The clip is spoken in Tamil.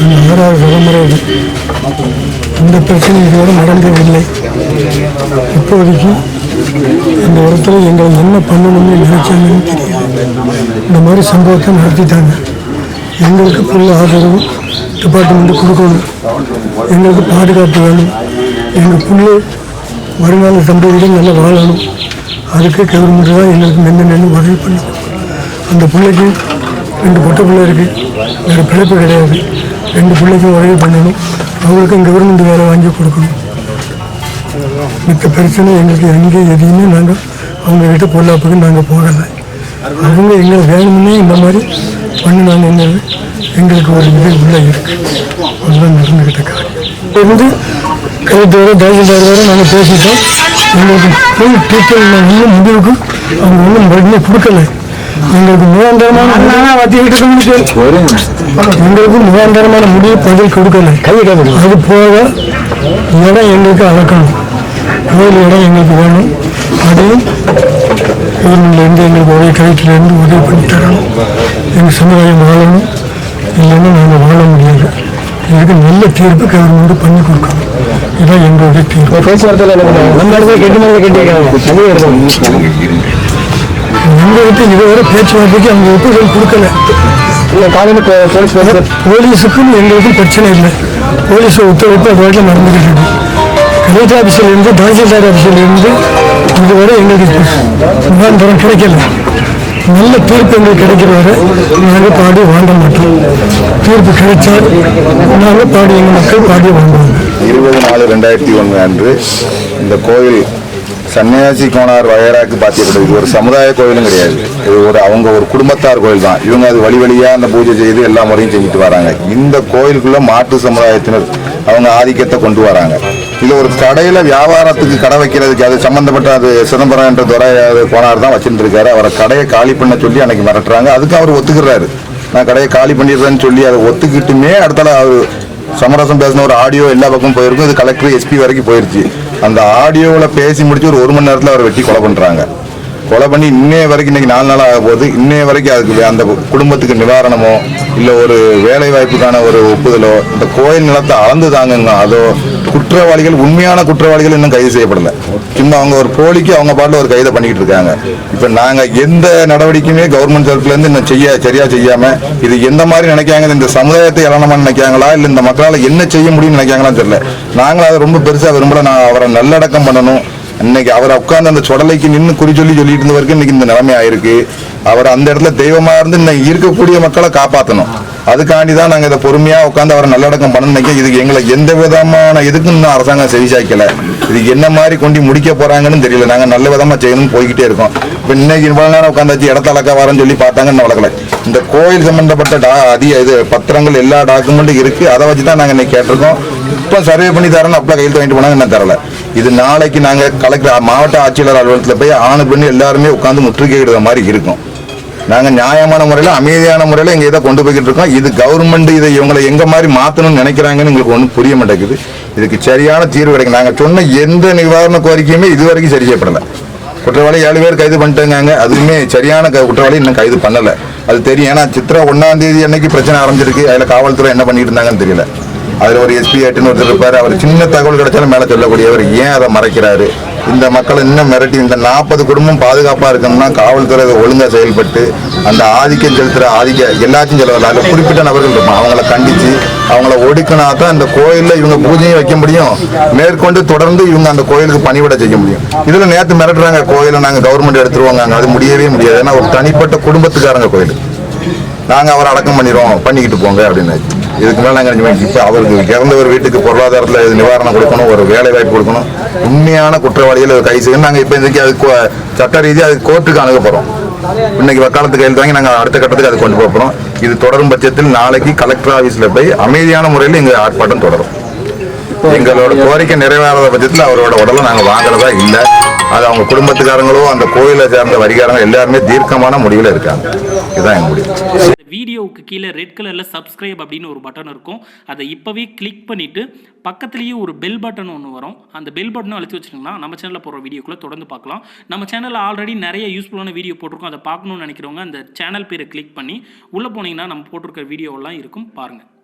6வது தலைமுறை இந்த பிரச்சனை இதோடு நடந்ததில்லை. இப்போதைக்கு இந்த இடத்துல எங்களை என்ன பண்ணணும்னு நினைச்சாங்கன்னு தெரியல. இந்த மாதிரி சம்பவத்தை நடத்திட்டாங்க. எங்களுக்கு ஃபுல் ஆதரவு டிபார்ட்மெண்ட்டு கொடுக்கணும். எங்களுக்கு பாதுகாப்பு வேணும். எங்கள் புள்ளை வருங்கால சம்பவத்தில் நல்லா வாழணும். அதுக்கு கவர்மெண்ட்டு தான் எங்களுக்கு நின்று உதவி பண்ணி அந்த பிள்ளைக்கு 2 பொட்டை பிள்ளை இருக்குது. வேறு பிழைப்பு கிடையாது. 2 பிள்ளைக்கும் உதவி பண்ணணும். அவங்களுக்கும் கவர்மெண்ட் வேலை வாங்கி கொடுக்கணும். மித்த பிரச்சனை எங்களுக்கு எங்கே எதையுமே நாங்கள் அவங்கக்கிட்ட பொருளாப்புக்கு நாங்கள் போகலை. அவங்க எங்களுக்கு வேணும்னே இந்த மாதிரி பண்ணினாங்கங்கிறது எங்களுக்கு ஒரு இது உள்ளே இருக்குது. அதுதான் நடந்துக்கிட்ட காரியம். இருந்து கலெக்டரோட தாசில்தார் வேறு நாங்கள் பேசிட்டோம். எங்களுக்கு போய் டீச்சர் இன்னும் முடிவுக்கு அவங்க ஒன்றும் பதிலே கொடுக்கல. எங்களுக்கு நிரந்தரமான முடிவு பதில் கொடுக்கல. அது போக இடம் எங்களுக்கு அளக்கணும். கோயில் இடம் எங்களுக்கு வேணும். அதையும் கவர்மெண்ட்லேருந்து எங்களுக்கு உதவி கலெக்டர்லேருந்து உதவி பண்ணி தரணும். எங்கள் சமுதாயம் வாழணும். இல்லைன்னா நாங்கள் வாழ முடியாது. இதுக்கு நல்ல தீர்ப்பு கவர்மெண்ட் பண்ணி கொடுக்கணும். இதான் எங்களுடைய தீர்ப்பு. எங்களுக்கு இதுவரை பேச்சுவார்த்தைக்கு அவங்க ஒப்புதல் கொடுக்கல. போலீஸுக்கும் எங்களுக்கும் பிரச்சனை இல்லை. போலீஸ் ஒத்துழைப்பு அது வரைக்கும் நடந்துக்கிட்டு இருக்கு. கலெக்டர் ஆஃபீஸிலேருந்து தாசில்தார் ஆஃபீஸிலேருந்து இதுவரை எங்களுக்கு முகாந்திரம் கிடைக்கல. நல்ல தீர்ப்பு எங்களுக்கு கிடைக்கிற வரை நாங்கள் பாடி வாங்க மாட்டோம். தீர்ப்பு கிடைச்சால் நாங்கள் பாடி எங்கள் மக்கள் பாடி வாங்குவாங்க. 20/4/2001 அன்று இந்த கோயில் சன்னியாசி கோனார் வகைராக்கு பாத்தியப்பட்டது. இது ஒரு சமுதாய கோயிலும் கிடையாது. இது அவங்க ஒரு குடும்பத்தார் கோயில் தான். இவங்க அது வழியா அந்த பூஜை செய்து எல்லா முறையும் செஞ்சுட்டு வராங்க. இந்த கோயிலுக்குள்ள மாட்டு சமுதாயத்தினர் அவங்க ஆதிக்கத்தை கொண்டு வராங்க. இதுல ஒரு கடையில வியாபாரத்துக்கு கடை வைக்கிறதுக்கு அது சம்பந்தப்பட்ட அது சிதம்பரம் என்ற துறை கோனார் தான் வச்சிருந்திருக்காரு. அவரை கடையை காலி பண்ண சொல்லி அன்னைக்கு மிரட்டுறாங்க. அதுக்கு அவர் ஒத்துக்கிறாரு. நான் கடையை காலி பண்ணிடுறேன்னு சொல்லி அதை ஒத்துக்கிட்டுமே அடுத்தால அவர் சமரசம் பேசின ஒரு ஆடியோ எல்லா பக்கம் போயிருக்கும். இது கலெக்டர் எஸ்பி வரைக்கும் போயிருச்சு. அந்த ஆடியோவில் பேசி முடிச்சு ஒரு 1 மணி நேரத்தில் அவர் வெட்டி கொலை பண்ணுறாங்க. கொலை பண்ணி இன்னைய வரைக்கும் இன்னைக்கு 4 நாள் ஆக போகுது. இன்னைய வரைக்கும் அதுக்கு அந்த குடும்பத்துக்கு நிவாரணமோ இல்லை ஒரு வேலை வாய்ப்புக்கான ஒரு ஒப்புதலோ இந்த கோயில் நிலத்தை அளந்து தாங்குங்க அதோ குற்றவாளிகள் உண்மையான குற்றவாளிகள் இன்னும் கைது செய்யப்படலை. சும்மா அவங்க ஒரு போலிக்கு அவங்க பாட்டில் ஒரு கைதை பண்ணிக்கிட்டு இருக்காங்க. இப்போ நாங்கள் எந்த நடவடிக்கையுமே கவர்மெண்ட் தரப்புலேருந்து இன்னும் சரியா செய்யாமல் இது எந்த மாதிரி நினைக்காங்க, இந்த சமுதாயத்தை இளனமாக நினைக்காங்களா இல்லை இந்த மக்களால் என்ன செய்ய முடியும்னு நினைக்காங்களான்னு தெரியல. நாங்களும் அதை ரொம்ப பெருசாக விரும்பல. நான் அவரை நல்லடக்கம் பண்ணணும். இன்னைக்கு அவரை உட்காந்து அந்த சொடலைக்கு நின்று சொல்லிட்டு இருந்தவருக்கு இன்னைக்கு இந்த நிலைமை ஆயிருக்கு. அவர் அந்த இடத்துல தெய்வமா இருந்து இன்னைக்கு இருக்கக்கூடிய மக்களை காப்பாற்றணும். அதுக்காண்டிதான் நாங்கள் இதை பொறுமையா உட்காந்து அவரை நல்லடக்கம் பண்ண நினைக்க. இதுக்கு எங்களை எந்த விதமான இதுக்கும் இன்னும் அரசாங்கம் செவிசாய்க்கல. இதுக்கு என்ன மாதிரி கொண்டு முடிக்க போறாங்கன்னு தெரியல. நாங்கள் நல்ல விதமா செய்யணும்னு போய்கிட்டே இருக்கோம். இப்போ இன்னைக்கு இவ்வளவு நேரம் உட்காந்தாச்சு இடத்த அளக்க வரேன்னு சொல்லி பார்த்தாங்க, இன்னும் வளர்க்கல. இந்த கோயில் சம்பந்தப்பட்ட இது பத்திரங்கள் எல்லா டாக்குமெண்ட்டும் இருக்கு. அதை வச்சுதான் நாங்கள் இன்னைக்கு கேட்டிருக்கோம். இப்போ சர்வே பண்ணி தரேன்னு அப்பா கையெழுத்து வாங்கிட்டு போனாங்க, என்ன தரல. இது நாளைக்கு நாங்கள் கலெக்டர் மாவட்ட ஆட்சியாளர் அலுவலகத்தில் போய் ஆணு பெண்ணு எல்லாருமே உட்காந்து முற்றுகையிடுற மாதிரி இருக்கும். நாங்கள் நியாயமான முறையில் அமைதியான முறையில் எங்கள் இதை கொண்டு போய்கிட்டு இருக்கோம். இது கவர்மெண்ட் இதை இவங்களை எங்கே மாதிரி மாற்றணும்னு நினைக்கிறாங்கன்னு எங்களுக்கு ஒன்றும் புரிய மாட்டேங்குது. இதுக்கு சரியான தீர்வு கிடைக்கும். நாங்கள் சொன்ன எந்த நிவாரண கோரிக்கையுமே இது வரைக்கும் சரி செய்யப்படலை. குற்றவாளி 7 பேர் கைது பண்ணிட்டாங்க. அதுவுமே சரியான குற்றவாளி இன்னும் கைது பண்ணலை. அது தெரியும். ஏன்னா சித்திரை 1ஆம் தேதி அன்னைக்கு பிரச்சனை ஆரம்பிச்சிருக்கு. அதில் காவல்துறை என்ன பண்ணிட்டு இருந்தாங்கன்னு தெரியல. அதில் ஒரு எஸ்பி ஆட்டுன்னு ஒருத்தர் இருப்பார். அவர் சின்ன தகவல் கிடைச்சாலும் மேலே சொல்லக்கூடியவர். ஏன் அதை மறைக்கிறாரு? இந்த மக்கள் இன்னும் மிரட்டி இந்த 40 குடும்பம் பாதுகாப்பாக இருக்கணும்னா காவல்துறை ஒழுங்காக செயல்பட்டு அந்த ஆதிக்கம் செலுத்துகிற எல்லாத்தையும் செலவில்லை. அதில் குறிப்பிட்ட நபர்கள் இருப்பான். அவங்கள கண்டித்து அவங்கள ஒடுக்கினா தான் இந்த கோயிலில் இவங்க பூஜையும் வைக்க முடியும். மேற்கொண்டு தொடர்ந்து இவங்க அந்த கோயிலுக்கு பணிவிட செய்ய முடியும். இதில் நேற்று மிரட்டுறாங்க, கோயிலை நாங்கள் கவர்மெண்ட் எடுத்துருவாங்க. அது முடியவே முடியாது. ஏன்னா ஒரு தனிப்பட்ட குடும்பத்துக்காரங்க கோயில். நாங்கள் அவரை அடக்கம் பண்ணிக்கிட்டு போங்க அப்படின்னு. இதுக்கு மேலே நாங்கள் இப்போ அவருக்கு இறந்தவர் வீட்டுக்கு பொருளாதாரத்தில் நிவாரணம் கொடுக்கணும், ஒரு வேலை வாய்ப்பு கொடுக்கணும். உண்மையான குற்றவாளிகள் கை செய்யணும். நாங்கள் இப்போ இதுக்கு அதுக்கு சட்ட ரீதியாக அதுக்கு கோர்ட்டுக்கு அணுக போகிறோம். இன்னைக்கு வக்காலத்து கையில் வாங்கி நாங்கள் அடுத்த கட்டத்துக்கு அது கொண்டு போகிறோம். இது தொடரும் பட்சத்தில் நாளைக்கு கலெக்டர் ஆஃபீஸில் போய் அமைதியான முறையில் எங்கள் ஆர்ப்பாட்டம் தொடரும். எங்களோட கோரிக்கை நிறைவேறாத பட்சத்தில் அவரோட உடலை நாங்கள் வாங்குறதா இல்லை. அது அவங்க குடும்பத்துக்காரங்களோ அந்த கோயிலை சேர்ந்த வரிகாரங்க எல்லாருமே தீர்க்கமான முடிவில் இருக்காங்க. இதுதான் எங்க முடிவு. வீடியோவுக்கு கீழே ரெட் கலரில் சப்ஸ்கிரைப் அப்படின்னு ஒரு பட்டன் இருக்கும். அதை இப்போவே கிளிக் பண்ணிவிட்டு பக்கத்துலேயே ஒரு பெல் பட்டன் ஒன்று வரும். அந்த பெல் பட்டனை அழுத்தி வச்சிங்கன்னா நம்ம சேனலில் போகிற வீடியோக்குள்ளே தொடர்ந்து பார்க்கலாம். நம்ம சேனலில் ஆல்ரெடி நிறைய யூஸ்ஃபுல்லான வீடியோ போட்டிருக்கோம். அதை பார்க்கணுன்னு நினைக்கிறவங்க அந்த சேனல் பேரை கிளிக் பண்ணி உள்ளே போனீங்கன்னா நம்ம போட்டிருக்கிற வீடியோவெல்லாம் இருக்கும், பாருங்கள்.